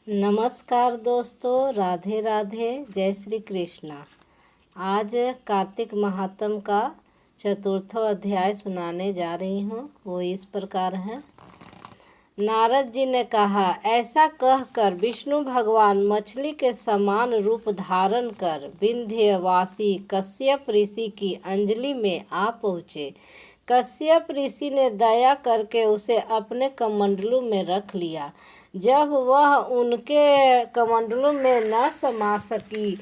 नमस्कार दोस्तों, राधे राधे, जय श्री कृष्णा। आज कार्तिक महात्म का चतुर्थ अध्याय सुनाने जा रही हूँ। वो इस प्रकार है। नारद जी ने कहा, ऐसा कहकर विष्णु भगवान मछली के समान रूप धारण कर विंध्यवासी कश्यप ऋषि की अंजलि में आ पहुँचे। कश्यप ऋषि ने दया करके उसे अपने कमंडलू में रख लिया। जब वह उनके कमंडलू में न समा सकी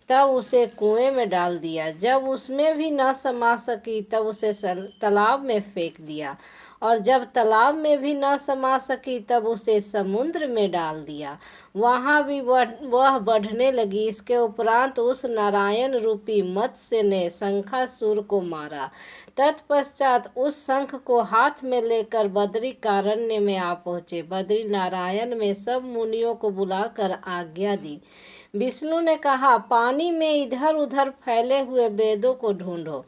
तब उसे कुएं में डाल दिया। जब उसमें भी न समा सकी तब उसे तालाब में फेंक दिया, और जब तालाब में भी न समा सकी तब उसे समुद्र में डाल दिया। वहाँ भी वह बढ़ने लगी। इसके उपरांत उस नारायण रूपी मत्स्य ने शंखासुर को मारा। तत्पश्चात उस शंख को हाथ में लेकर बद्रिकारण्य में आ पहुँचे। बद्री नारायण में सब मुनियों को बुलाकर आज्ञा दी। विष्णु ने कहा, पानी में इधर उधर फैले हुए वेदों को ढूंढो।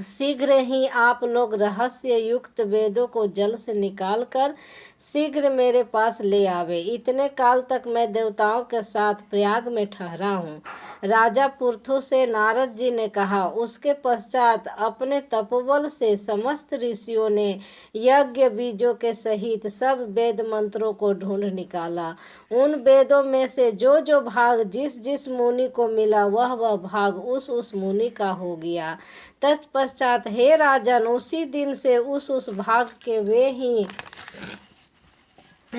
शीघ्र ही आप लोग रहस्य युक्त वेदों को जल से निकालकर शीघ्र मेरे पास ले आवे। इतने काल तक मैं देवताओं के साथ प्रयाग में ठहरा हूँ। राजा पुरथु से नारद जी ने कहा। उसके पश्चात अपने तपोबल से समस्त ऋषियों ने यज्ञ बीजों के सहित सब वेद मंत्रों को ढूंढ निकाला। उन वेदों में से जो जो भाग जिस जिस मुनि को मिला वह भाग उस मुनि का हो गया। तत्पश्चात हे राजन, उसी दिन से उस भाग के वे ही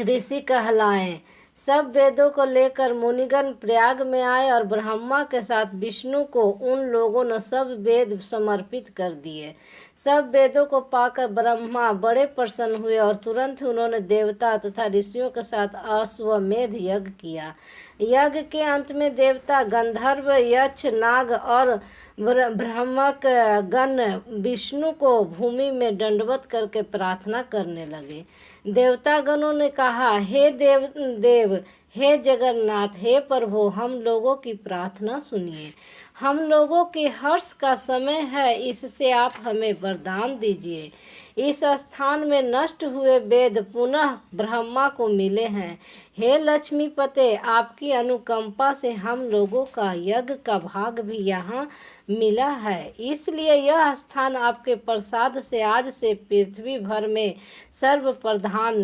ऋषि कहलाए। सब वेदों को लेकर मुनिगण प्रयाग में आए और ब्रह्मा के साथ विष्णु को उन लोगों ने सब वेद समर्पित कर दिए। सब वेदों को पाकर ब्रह्मा बड़े प्रसन्न हुए और तुरंत उन्होंने देवता तथा ऋषियों के साथ अश्वमेध यज्ञ किया। यज्ञ के अंत में देवता, गंधर्व, यक्ष, नाग और ब्रह्मक गण विष्णु को भूमि में दंडवत करके प्रार्थना करने लगे। देवतागणों ने कहा, हे देव, हे जगन्नाथ, हे प्रभु, हम लोगों की प्रार्थना सुनिए। हम लोगों के हर्ष का समय है, इससे आप हमें वरदान दीजिए। इस स्थान में नष्ट हुए वेद पुनः ब्रह्मा को मिले हैं। हे लक्ष्मीपते, आपकी अनुकंपा से हम लोगों का यज्ञ का भाग भी यहाँ मिला है। इसलिए यह स्थान आपके प्रसाद से आज से पृथ्वी भर में सर्वप्रधान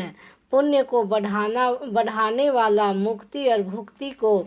पुण्य को बढ़ाने वाला, मुक्ति और भुक्ति को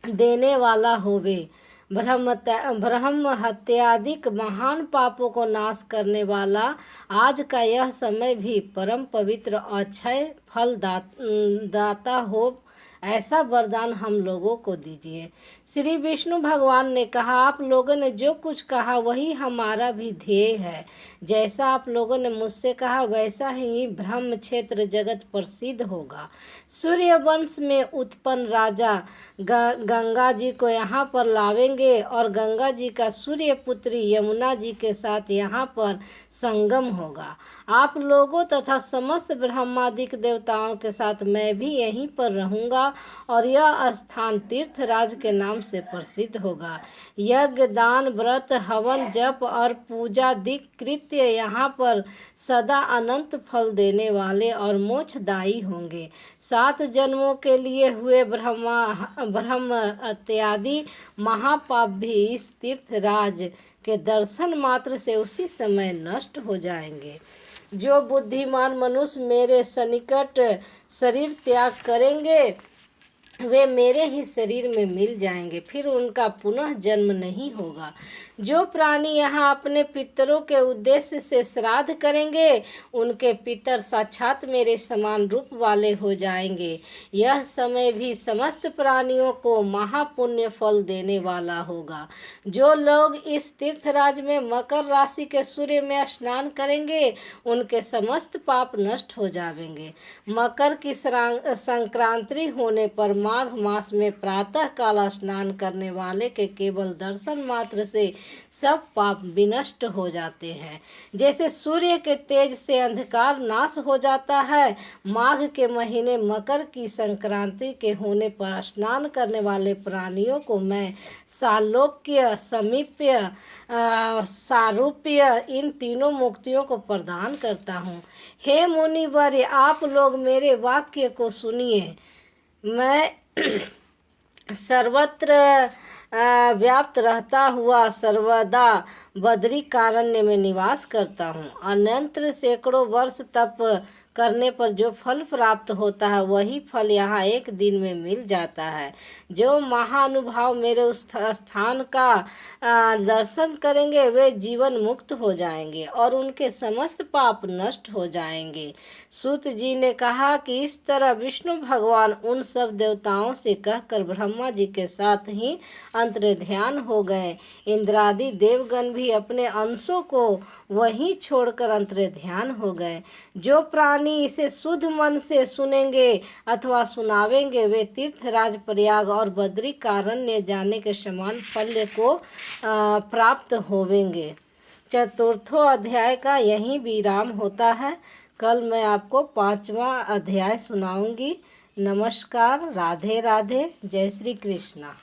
देने वाला होवे। ब्रह्म हत्यादिक महान पापों को नाश करने वाला आज का यह समय भी परम पवित्र अक्षय फल दाता हो, ऐसा वरदान हम लोगों को दीजिए। श्री विष्णु भगवान ने कहा, आप लोगों ने जो कुछ कहा वही हमारा भी ध्येय है। जैसा आप लोगों ने मुझसे कहा वैसा ही ब्रह्म क्षेत्र जगत प्रसिद्ध होगा। सूर्य वंश में उत्पन्न राजा गंगा जी को यहाँ पर लावेंगे और गंगा जी का सूर्य पुत्री यमुना जी के साथ यहाँ पर संगम होगा। आप लोगों तथा समस्त ब्रह्मादिक देवताओं के साथ मैं भी यहीं पर रहूँगा और यह स्थान तीर्थराज के नाम से प्रसिद्ध होगा। यज्ञ, दान, व्रत, हवन, जप और पूजा दिक कृत्य यहाँ पर सदा अनंत फल देने वाले और मोक्षदायी होंगे। 7 जन्मों के लिए हुए ब्रह्म इत्यादि महापाप भी इस तीर्थराज के दर्शन मात्र से उसी समय नष्ट हो जाएंगे। जो बुद्धिमान मनुष्य मेरे सन्निकट शरीर त्याग करेंगे वे मेरे ही शरीर में मिल जाएंगे, फिर उनका पुनः जन्म नहीं होगा। जो प्राणी यहाँ अपने पितरों के उद्देश्य से श्राद्ध करेंगे उनके पितर साक्षात मेरे समान रूप वाले हो जाएंगे। यह समय भी समस्त प्राणियों को महापुण्य फल देने वाला होगा। जो लोग इस तीर्थराज में मकर राशि के सूर्य में स्नान करेंगे उनके समस्त पाप नष्ट हो जाएंगे। मकर की संक्रांति होने पर माघ मास में प्रातः काल स्नान करने वाले के केवल दर्शन मात्र से सब पाप विनष्ट हो जाते हैं। जैसे सूर्य के तेज से अंधकार नाश हो जाता है, माघ के महीने मकर की संक्रांति के होने पर स्नान करने वाले प्राणियों को मैं सालोक्य, समीप्य, सारूप्य इन तीनों मुक्तियों को प्रदान करता हूँ। हे मुनिवर्य, आप लोग मेरे वाक्य को सुनिए। मैं सर्वत्र व्याप्त रहता हुआ सर्वदा बद्री कारण्य में निवास करता हूँ। अनंत सैकड़ों वर्ष तप करने पर जो फल प्राप्त होता है वही फल यहाँ एक दिन में मिल जाता है। जो महानुभाव मेरे उस स्थान का दर्शन करेंगे वे जीवन मुक्त हो जाएंगे और उनके समस्त पाप नष्ट हो जाएंगे। सूत जी ने कहा कि इस तरह विष्णु भगवान उन सब देवताओं से कहकर ब्रह्मा जी के साथ ही अंतर्ध्यान हो गए। इंद्रादि देवगण भी अपने अंशों को वहीं छोड़कर अंतर्ध्यान हो गए। जो प्राणी इसे शुद्ध मन से सुनेंगे अथवा सुनावेंगे वे तीर्थराज प्रयाग और बद्री कारण्य जाने के समान फल को प्राप्त होवेंगे। चतुर्थो अध्याय का यहीं विराम होता है। कल मैं आपको 5वां अध्याय सुनाऊंगी। नमस्कार, राधे राधे, जय श्री कृष्णा।